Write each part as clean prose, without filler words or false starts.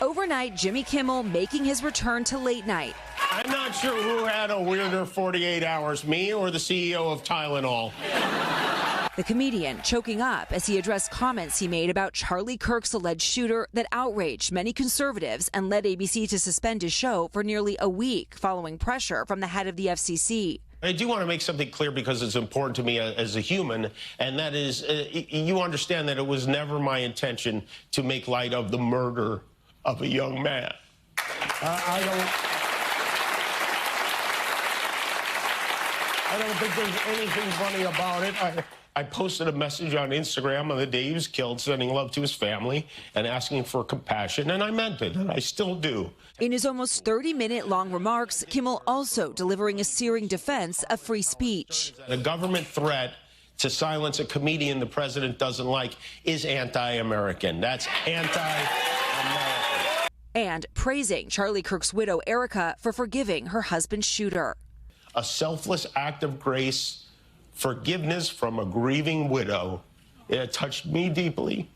Overnight, Jimmy Kimmel making his return to late night. I'm not sure who had a weirder 48 hours, me or the CEO of Tylenol. The comedian choking up as he addressed comments he made about Charlie Kirk's alleged shooter that outraged many conservatives and led ABC to suspend his show for nearly a week following pressure from the head of the FCC. I do want to make something clear because it's important to me as a human, and that is, you understand that it was never my intention to make light of the murder of a young man. I don't think there's anything funny about it. I posted a message on Instagram on the day he was killed, sending love to his family and asking for compassion, and I meant it, and I still do. In his almost 30-minute-long remarks, Kimmel also delivering a searing defense of free speech. The government threat to silence a comedian the president doesn't like is anti-American. That's anti-American. And praising Charlie Kirk's widow, Erica, for forgiving her husband's shooter. A selfless act of grace, forgiveness from a grieving widow. It touched me deeply.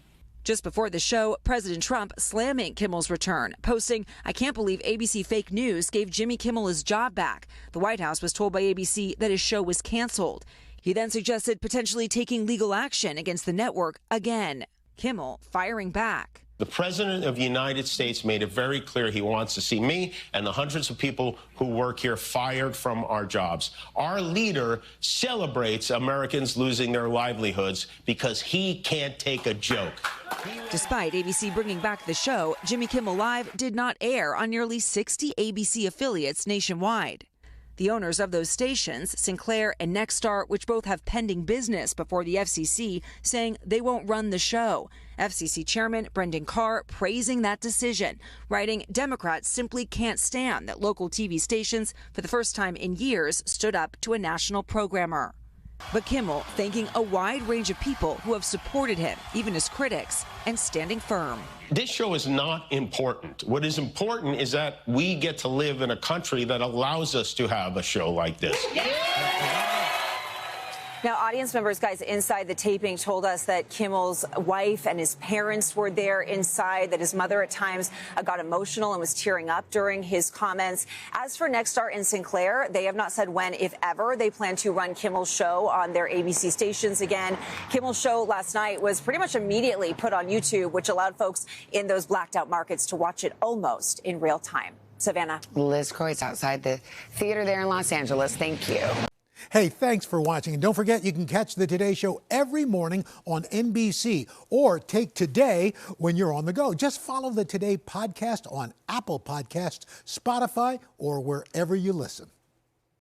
Just before the show, President Trump slamming Kimmel's return, posting, "I can't believe ABC fake news gave Jimmy Kimmel his job back." The White House was told by ABC that his show was canceled. He then suggested potentially taking legal action against the network again. Kimmel firing back. The President of the United States made it very clear he wants to see me and the hundreds of people who work here fired from our jobs. Our leader celebrates Americans losing their livelihoods because he can't take a joke. Despite ABC bringing back the show, Jimmy Kimmel Live did not air on nearly 60 ABC affiliates nationwide. The owners of those stations, Sinclair and Nexstar, which both have pending business before the FCC, saying they won't run the show. FCC Chairman Brendan Carr praising that decision, writing, "Democrats simply can't stand that local TV stations, for the first time in years, stood up to a national programmer." But Kimmel thanking a wide range of people who have supported him, even his critics, and standing firm. This show is not important. What is important is that we get to live in a country that allows us to have a show like this. Now, audience members, guys, inside the taping told us that Kimmel's wife and his parents were there inside, that his mother at times got emotional and was tearing up during his comments. As for Nexstar and Sinclair, they have not said when, if ever, they plan to run Kimmel's show on their ABC stations again. Kimmel's show last night was pretty much immediately put on YouTube, which allowed folks in those blacked out markets to watch it almost in real time. Savannah. Liz Kreutz outside the theater there in Los Angeles. Thank you. Hey, thanks for watching. And don't forget, you can catch the Today Show every morning on NBC or take Today when you're on the go. Just follow the Today podcast on Apple Podcasts, Spotify, or wherever you listen.